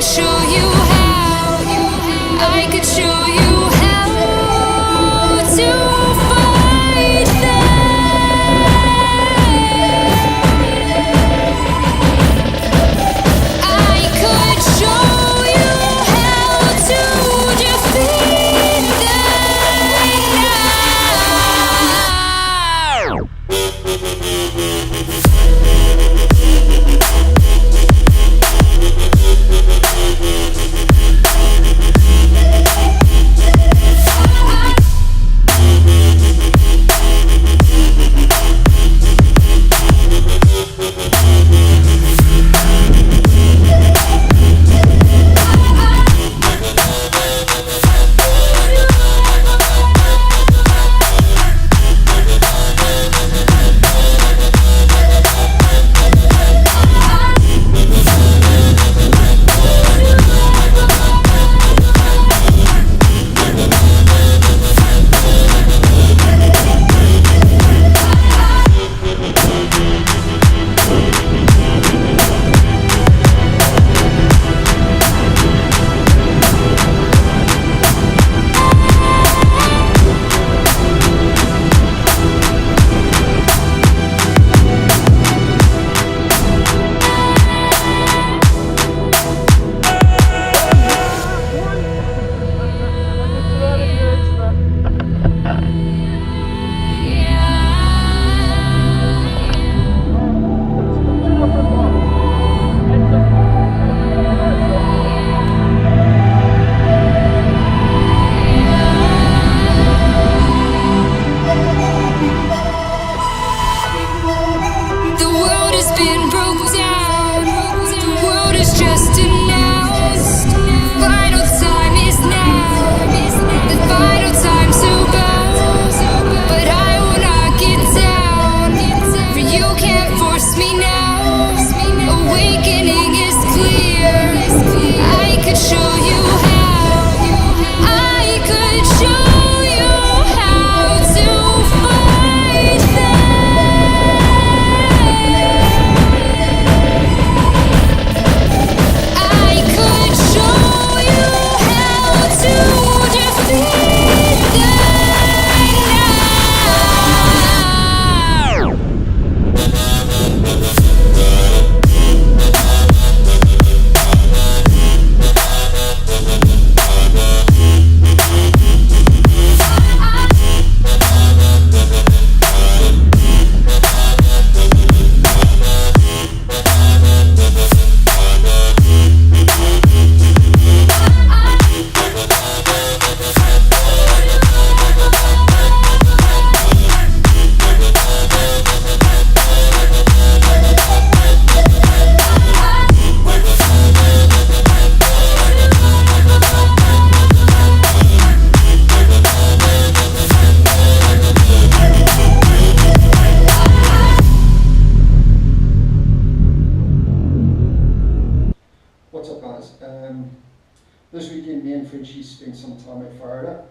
show you how. I could show you how to fight them. I could show you how to defeat This weekend, me and Frenchi spent some time at Florida,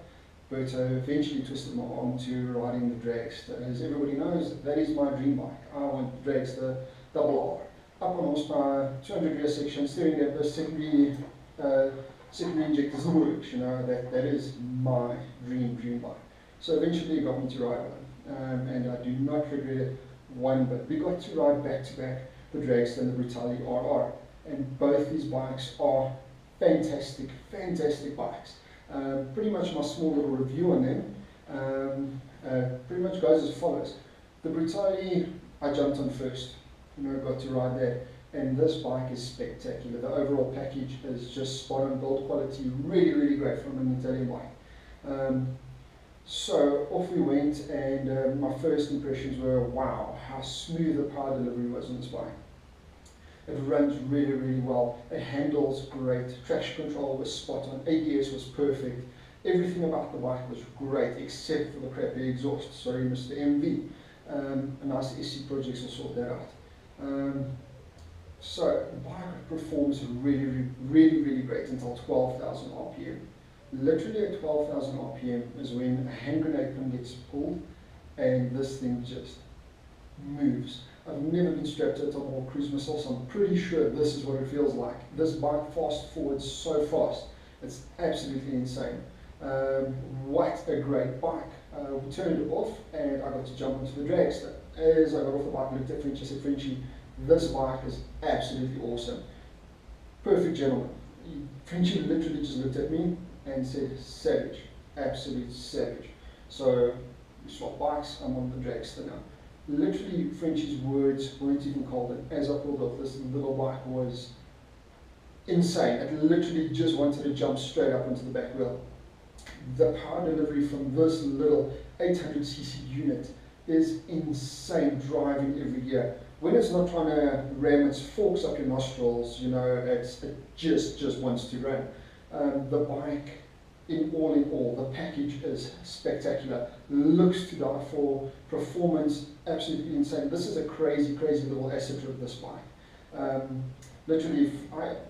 but eventually twisted my arm to riding the dragster. As everybody knows, that is my dream bike. I want the dragster double R. Up on horsepower, 200 rear section, steering dampers, secondary injectors, all works, you know, that is my dream bike. So eventually it got me to ride one, and I do not regret it one bit. We got to ride back to back the dragster and the Brutality RR, and both these bikes are fantastic bikes. Pretty much my small little review on them pretty much goes as follows. The Brutality I jumped on first, you know, got to ride that, and this bike is spectacular. The overall package is just spot on, build quality, really great from an Italian bike. So off we went, and my first impressions were, wow, how smooth the power delivery was on this bike. It runs really well, it handles great, traction control was spot on, ABS was perfect, everything about the bike was great except for the crappy exhaust. Sorry Mr. MV, a nice SC Projects will sort that out. So the bike performs really great until 12,000 RPM. Literally at 12,000 RPM is when a hand grenade pin gets pulled and this thing just moves. I've never been strapped to a top or cruise myself, so I'm pretty sure this is what it feels like. This bike fast forwards so fast. It's absolutely insane. What a great bike. We turned it off and I got to jump into the dragster. As I got off the bike, I looked at Frenchie, I said, Frenchie, this bike is absolutely awesome. Perfect gentleman. Frenchie literally just looked at me and said, savage, absolute savage. So we swapped bikes, I'm on the dragster now. Literally, Frenchie's words weren't even cold. As I pulled off, this little bike was insane. It literally just wanted to jump straight up into the back wheel. The power delivery from this little 800cc unit is insane driving every gear. When it's not trying to ram its forks up your nostrils, you know, it just wants to run. The bike, in all, the package is spectacular. Looks to die for. Performance, absolutely insane. This is a crazy little asset of this bike. Literally,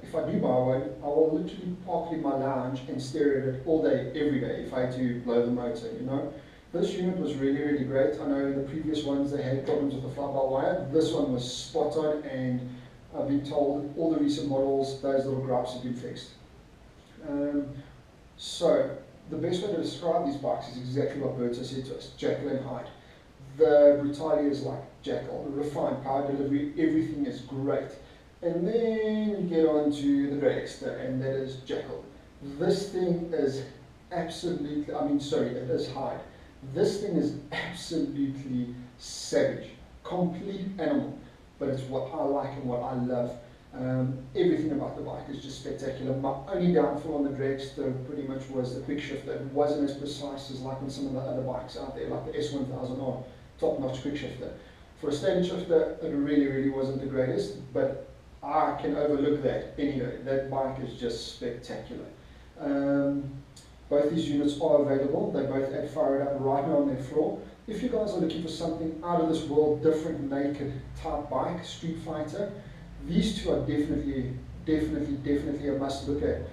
if I do buy one, I will literally park in my lounge and stare at it all day, every day, if I had to blow the motor, you know. This unit was really great. I know in the previous ones they had problems with the fly-by-wire. This one was spot on, and I've been told all the recent models, those little gripes have been fixed. So, the best way to describe these bikes is exactly what Berto said to us, Jekyll and Hyde. The brutality is like Jekyll, the refined power delivery, everything is great. And then you get on to the dragster, and that is Jekyll. This thing is absolutely, it is Hyde. This thing is absolutely savage, complete animal, but it's what I like and what I love. Everything about the bike is just spectacular. My only downfall on the dragster pretty much was the quick shifter. It wasn't as precise as like on some of the other bikes out there, like the S1000R, top-notch quick shifter. For a standard shifter, it really wasn't the greatest, but I can overlook that anyway. That bike is just spectacular. Both these units are available. They both add fire up right now on their floor. If you guys are looking for something out of this world, different naked type bike, street fighter, these two are definitely a must look at.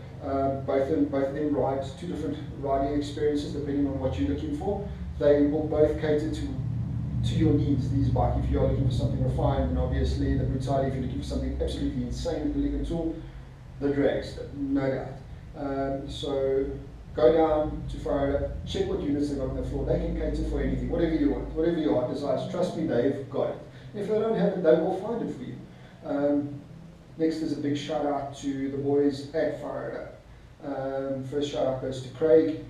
Both of them ride two different riding experiences depending on what you're looking for. They will both cater to your needs, these bikes. If you are looking for something refined, and obviously the brutality, if you're looking for something absolutely insane with the legal tool, the dragster, no doubt. So go down to Florida, check what units they've got on the floor. They can cater for anything, whatever you want, whatever your heart desires. Trust me, they've got it. If they don't have it, they will find it for you. Next is a big shout out to the boys at Florida. First shout out goes to Craig.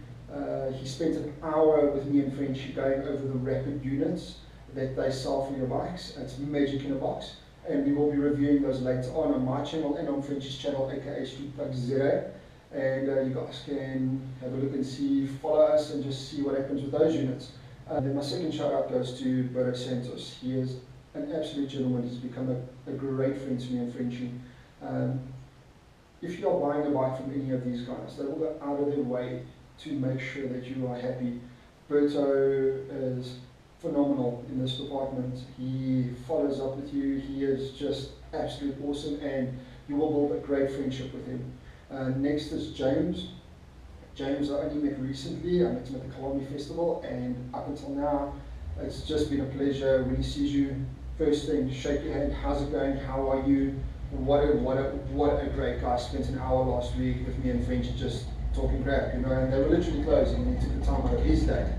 He spent an hour with me and Frenchie going over the rapid units that they sell for your bikes. It's magic in a box, and we will be reviewing those later on my channel and on Frenchie's channel, aka Street Thug 0. And you guys can have a look and see, follow us and just see what happens with those units. Then my second shout out goes to Berto Santos. He is an absolute gentleman. He's become a great friend to me and Frenchie. If you are buying a bike from any of these guys, they will go out of their way to make sure that you are happy. Berto is phenomenal in this department. He follows up with you. He is just absolutely awesome, and you will build a great friendship with him. Next is James. James I only met recently. I met him at the Kalami Festival, and up until now it's just been a pleasure. When he sees you, first thing, shake your hand. How's it going? How are you? What a great guy. Spent an hour last week with me and Frenchie just talking crap, you know, and they were literally closing, and he took the time out of his day.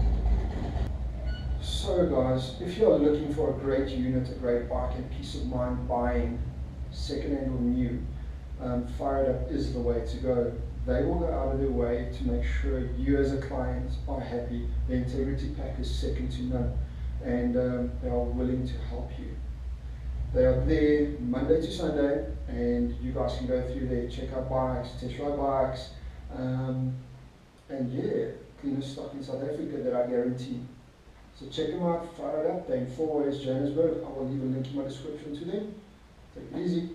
So guys, if you're looking for a great unit, a great bike, and peace of mind buying second-hand or new, Fire It Up is the way to go. They will go out of their way to make sure you as a client are happy. The integrity pack is second to none, and they are willing to help you. They are there Monday to Sunday, and you guys can go through there, check out bikes, test ride bikes, and yeah, cleanest stock in South Africa that I guarantee. So check them out, Fire It Up. They're in 4 ways Johannesburg. I will leave a link in my description to them. Take it easy.